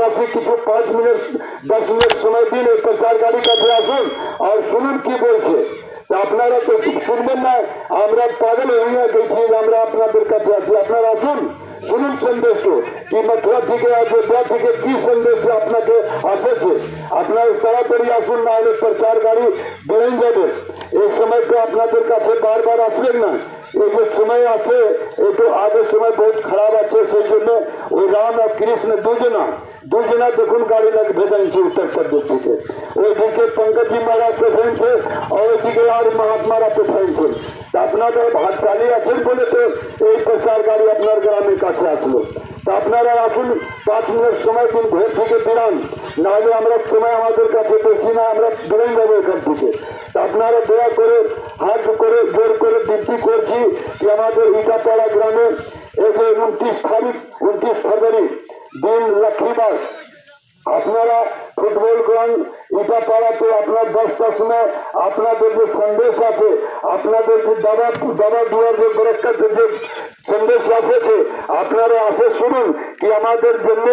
देशवासी किछु 5 minute 10 minute समय दिन प्रचार गाड़ी কাছে আসুন আর শুনুন কি বলছে। আপনারা তো শুনবেন না, আমরা পাগল হয়ে গেছি, আমরা আপনাদের কাছে আছি, আপনারা আসুন শুনুন সন্দেশ কি মথুরা থেকে অযোধ্যা থেকে কি সন্দেশ আপনাকে আসেছে। আপনার তাড়াতাড়ি আসুন, না হলে প্রচার গাড়ি বেড়ে যাবে। এই সময়টা আপনাদের কাছে বারবার আসবেন না। এই যে সময় আছে একটু আগের সময় বহুত খারাপ আছে, সেই জন্য ওই রাম আর কৃষ্ণ দুজনা দেখুন গাড়ি ভেজাইছে উত্তর প্রদেশ থেকে। ওইদিকে পঙ্কজি মহারাজ পেছাইছে আর ওইদিকে আর মহাত্মারা পেছাইছে। আপনাদের ভাগশালী আছেন বলে তো এই প্রচার গাড়ি আপনার গ্রামের কাছে আসলো। তা আপনারা আসুন, 5 মিনিট সময় দিন, ঘর থেকে বেরান, নাহলে আমরা সময় আমাদের কাছে বেশি না, আমরা বেরোই যাবো এখান থেকে। তা আপনারা দয়া করে হাত করে জোর করে বিনতি করছি कि हमारे इटापाड़ा ग्राम में एक 29 फरवरी दिन लक्ष्मीबाग अपनारा फुटबल ग्राउंड इटापाड़ा तो अपना 10টা समय আপনাদের যে সন্দেশ আছে, আপনাদের যে দাবা দুয়ার যে বরকত যে সন্দেশ আসেছে, আপনারা আসে শুনুন কি আমাদের জন্য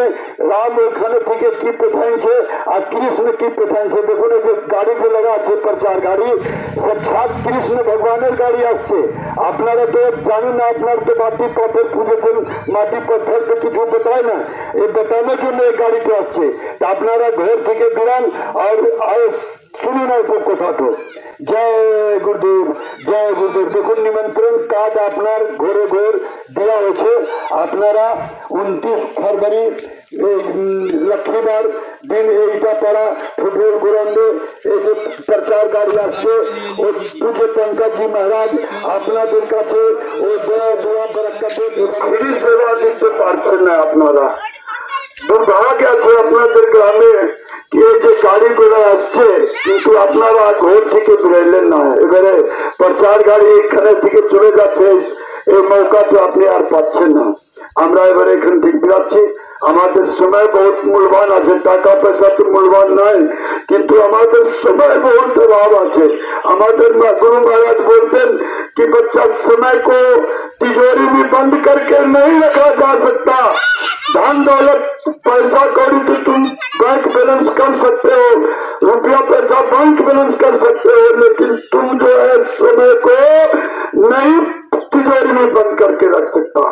রাম ওখানে থেকে কি পাঠাইছে আর কৃষ্ণ কি পাঠাইছে। দেখুন এই যে গাড়ি যে লাগা আছে প্রচার গাড়ি, সাক্ষাৎ কৃষ্ণ ভগবানের গাড়ি আসছে। আপনারা তো জানেন না, আপনার তো মাটি পাথর পুজোতেন, মাটি পাথর তো কিছু बताয় না, এই बताনোর জন্য এই গাড়িটা আসছে। তা আপনারা ঘর থেকে বেরান আর শুনুন অল্প কথাটো। জয় গুরুদেব, জয় গুরুদেব। দেখুন নিমন্ত্রণ কার্ড আপনার ঘরে ঘর দেওয়া হয়েছে। আপনারা 29 फरवरी लक्ष्मीबार दिन इटापाड़ा फुटबल ग्राउंडे এই যে প্রচার গাড়ি আসছে, ওই পূজ্য পঙ্কজি মহারাজ আপনাদের কাছে ওই দোয়া বরকতে খুবই সেবা দিতে পারছেন না। আপনারা দুর্ভাগ্য আছে আপনাদের গ্রামে কি এই যে গাড়িগুলো আসছে, কিন্তু আপনারা ঘর থেকে বেরোলেন না। এবারে প্রচার গাড়ি এখানে থেকে চলে যাচ্ছে, এই মৌকাটা আপনি আর পাচ্ছেন না। আমরা এবারে এখান থেকে বেরাচ্ছি। আমাদের সময় বহুত মূল্যবান আছে, টাকা পয়সা তো মূল্যবান নাই, কিন্তু আমাদের সময় बहुत अभाव আছে। আমাদের गुरु महाराज बोलते कि बच्चा समय को तिजोरी में बंद करके नहीं रखा जा सकता। धन दौलत पैसा कौड़ी तो तुम बैंक बैलेंस कर सकते हो, रुपया पैसा बैंक बैलेंस कर सकते हो, लेकिन तुम जो है समय को नहीं तिजोरी में बंद करके रख सकता।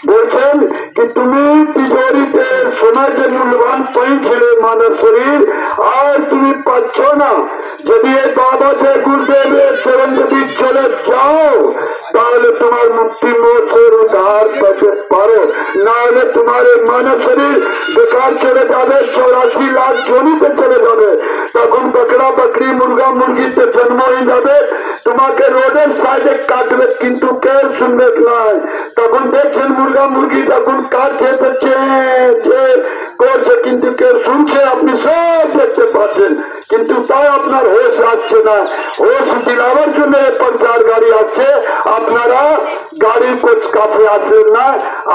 বলছেন কি তুমি তিজোরিতে সোনার যে মূল্যবান পেয়েছিলে মানব শরীর, আর তুমি পাচ্ছ না। যদি এই বাবা যে গুরুদেবের চরণ যদি চলে যাও, তাহলে তোমার মুক্তি মোক্ষের উদ্ধার পেতে পারো, না হলে তোমার মানব শরীর বেকার চলে যাবে, 84 লাখ জমিতে চলে যাবে। তখন বকরা বকরি মুরগা মুরগিতে জন্ম হয়ে যাবে, তোমাকে রোডের সাইডে কাটবে, কিন্তু কেউ শুনবে না। তখন দেখছেন মুরগা মুরগি তখন কাটছে করছে, কিন্তু কেউ শুনছে, আপনি সব দেখতে পাচ্ছেন, কিন্তু তাই আপনার হোশ আসছে না। হোশ দিলাবার জন্য প্রচার গাড়ি আছে, আপনারা গাড়ির কাছে আসেন না।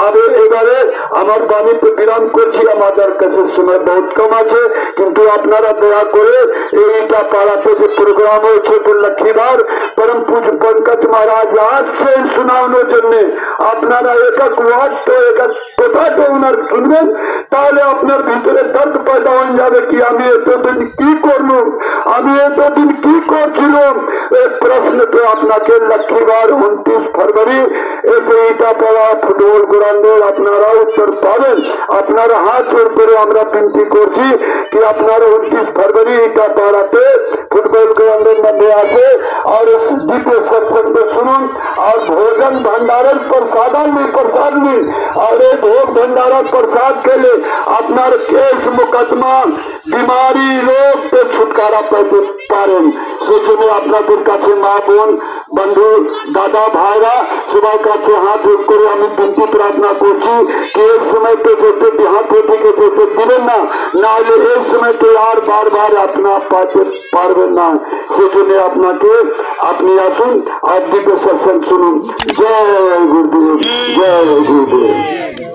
আর এবারে আমার বাণীতে বিরাম করছি, আমাদের কাছে সময় বহুত কম আছে, কিন্তু আপনারা দয়া করে এইটা পাড়াতে যে প্রোগ্রাম হয়েছে লক্ষ্মীবার परम पूज्य पंकज महाराज আসছেন শোনানোর জন্য। আপনারা এটা ওয়ার্ড তো এটা কথাটা ওনার শুনবেন, তাহলে আপনার ভিতরে দর্দ পয়দা হয়ে যাবে কি আমি এতদিন কি করলো, আমি এতদিন কি করছিলাম। এই প্রশ্নটা আপনাকে লক্ষ্মীবার 29 फरवरी ইটাপাড়া ফুটবল গ্রাউন্ডে আপনারা উত্তর পাবেন। আপনারা হাত জোর করে আমরা বিনতি করছি কি আপনারা 29 फरवरी ইটাপাড়াতে ফুটবল গ্রাউন্ডের মধ্যে আসে और द्वितीय सत्संग में सुनो और भोजन भंडारण प्रसाद में और भोग भंडारा प्रसाद के लिए अपना केस मुकदमा बीमारी रोग से छुटकारा पाते पारें। সেজন্য আপনাদের কাছে মা বোন বন্ধু দাদা ভাইরা সবার কাছে হাত জোর করে আমি বিনতি প্রার্থনা করছি কি এই সময়তে যেতে হাত থেকে যেতে দিবেন না, না হলে এই সময়তে আর বারবার আপনার পাতে পারবেন না। সেজন্য আপনাকে আপনি আসুন আর দিব্য সৎসঙ্গ শুনুন। জয় গুরুদেব, জয় গুরুদেব।